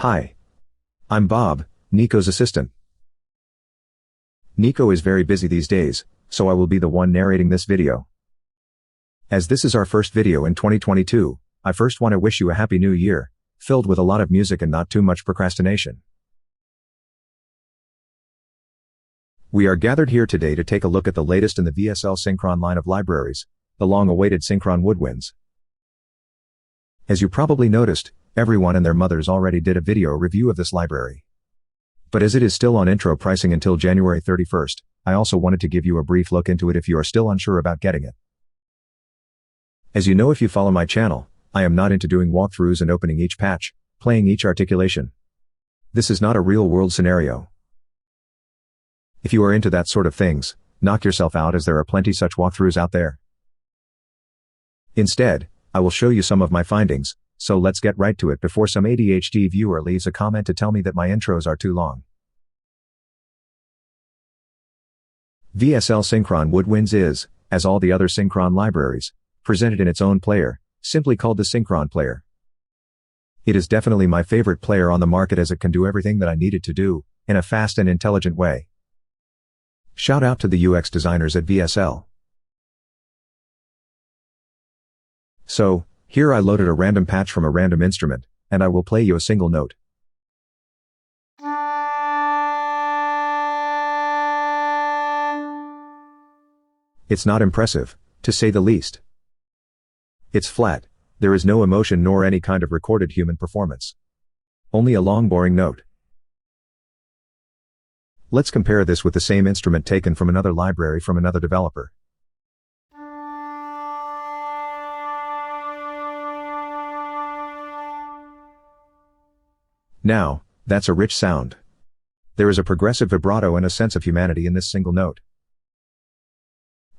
Hi. I'm Bob, Nico's assistant. Nico is very busy these days, so I will be the one narrating this video. As this is our first video in 2022, I first want to wish you a happy new year, filled with a lot of music and not too much procrastination. We are gathered here today to take a look at the latest in the VSL Synchron line of libraries, the long-awaited Synchron Woodwinds. As you probably noticed, everyone and their mothers already did a video review of this library. But as it is still on intro pricing until January 31st, I also wanted to give you a brief look into it if you are still unsure about getting it. As you know if you follow my channel, I am not into doing walkthroughs and opening each patch, playing each articulation. This is not a real-world scenario. If you are into that sort of things, knock yourself out as there are plenty such walkthroughs out there. Instead, I will show you some of my findings, so let's get right to it before some ADHD viewer leaves a comment to tell me that my intros are too long. VSL Synchron Woodwinds is, as all the other Synchron libraries, presented in its own player, simply called the Synchron Player. It is definitely my favorite player on the market as it can do everything that I need it to do, in a fast and intelligent way. Shout out to the UX designers at VSL. So, here I loaded a random patch from a random instrument, and I will play you a single note. It's not impressive, to say the least. It's flat, there is no emotion nor any kind of recorded human performance. Only a long boring note. Let's compare this with the same instrument taken from another library from another developer. Now, that's a rich sound. There is a progressive vibrato and a sense of humanity in this single note.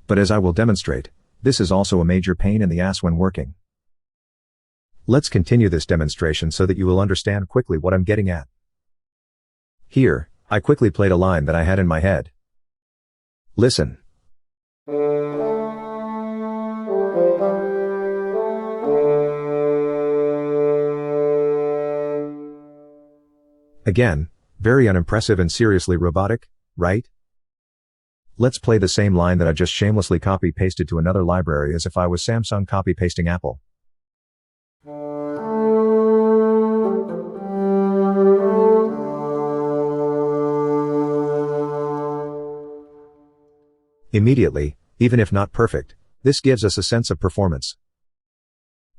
But as I will demonstrate, this is also a major pain in the ass when working. Let's continue this demonstration so that you will understand quickly what I'm getting at. Here, I quickly played a line that I had in my head. Listen. Again, very unimpressive and seriously robotic, right? Let's play the same line that I just shamelessly copy-pasted to another library as if I was Samsung copy-pasting Apple. Immediately, even if not perfect, this gives us a sense of performance.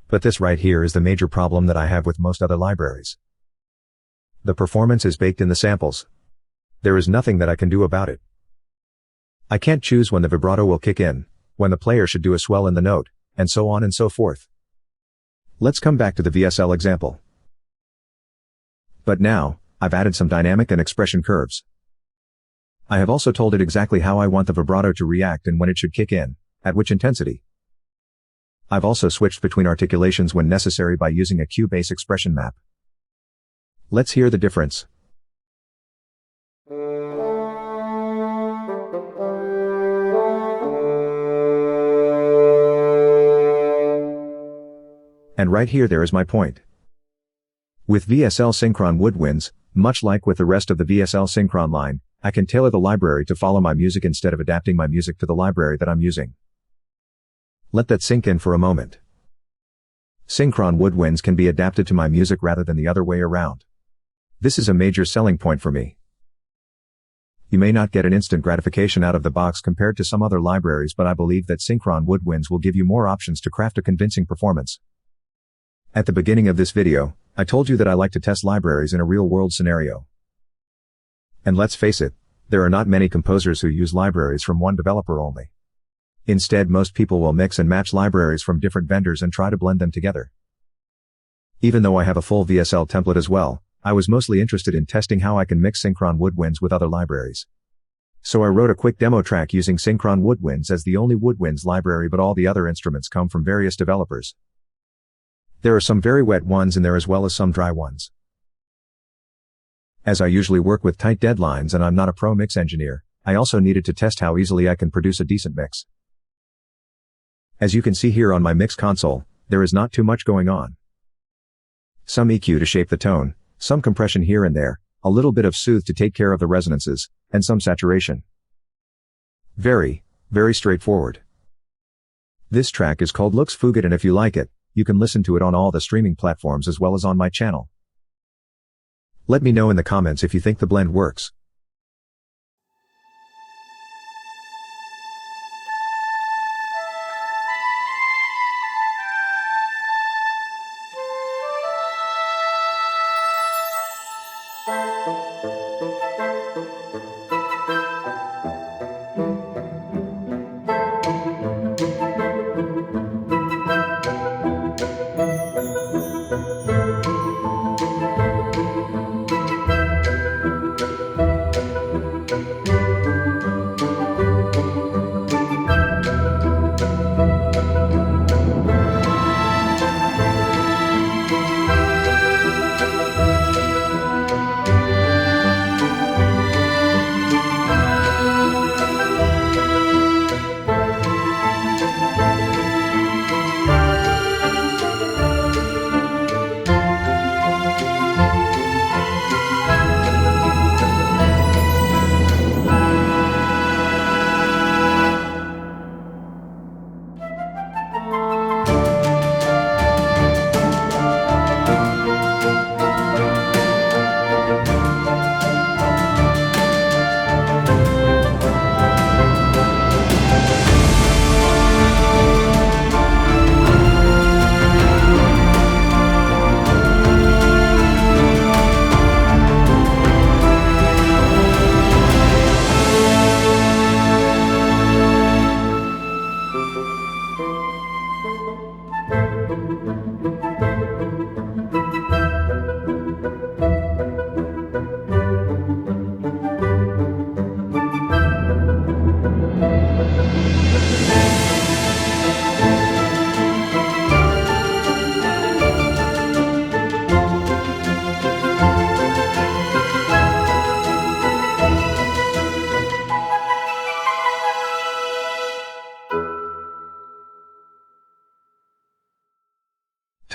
But this right here is the major problem that I have with most other libraries. The performance is baked in the samples. There is nothing that I can do about it. I can't choose when the vibrato will kick in, when the player should do a swell in the note, and so on and so forth. Let's come back to the VSL example. But now, I've added some dynamic and expression curves. I have also told it exactly how I want the vibrato to react and when it should kick in, at which intensity. I've also switched between articulations when necessary by using a Cubase expression map. Let's hear the difference. And right here there is my point. With VSL Synchron Woodwinds, much like with the rest of the VSL Synchron line, I can tailor the library to follow my music instead of adapting my music to the library that I'm using. Let that sink in for a moment. Synchron Woodwinds can be adapted to my music rather than the other way around. This is a major selling point for me. You may not get an instant gratification out of the box compared to some other libraries, but I believe that Synchron Woodwinds will give you more options to craft a convincing performance. At the beginning of this video, I told you that I like to test libraries in a real-world scenario. And let's face it, there are not many composers who use libraries from one developer only. Instead, most people will mix and match libraries from different vendors and try to blend them together. Even though I have a full VSL template as well, I was mostly interested in testing how I can mix Synchron Woodwinds with other libraries. So I wrote a quick demo track using Synchron Woodwinds as the only Woodwinds library, but all the other instruments come from various developers. There are some very wet ones in there as well as some dry ones. As I usually work with tight deadlines and I'm not a pro mix engineer, I also needed to test how easily I can produce a decent mix. As you can see here on my mix console, there is not too much going on. Some EQ to shape the tone, some compression here and there, a little bit of soothe to take care of the resonances, and some saturation. Very, very straightforward. This track is called Lux Fugit, and if you like it, you can listen to it on all the streaming platforms as well as on my channel. Let me know in the comments if you think the blend works.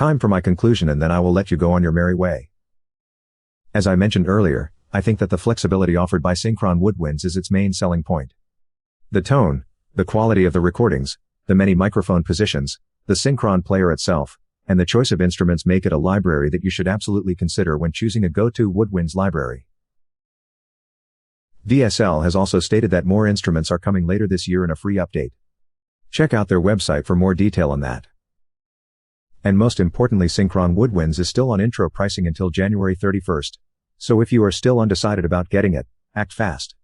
Time for my conclusion, and then I will let you go on your merry way. As I mentioned earlier, I think that the flexibility offered by Synchron Woodwinds is its main selling point. The tone, the quality of the recordings, the many microphone positions, the Synchron Player itself, and the choice of instruments make it a library that you should absolutely consider when choosing a go-to Woodwinds library. VSL has also stated that more instruments are coming later this year in a free update. Check out their website for more detail on that. And most importantly, Synchron Woodwinds is still on intro pricing until January 31st, so if you are still undecided about getting it, act fast.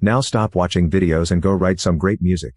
Now stop watching videos and go write some great music.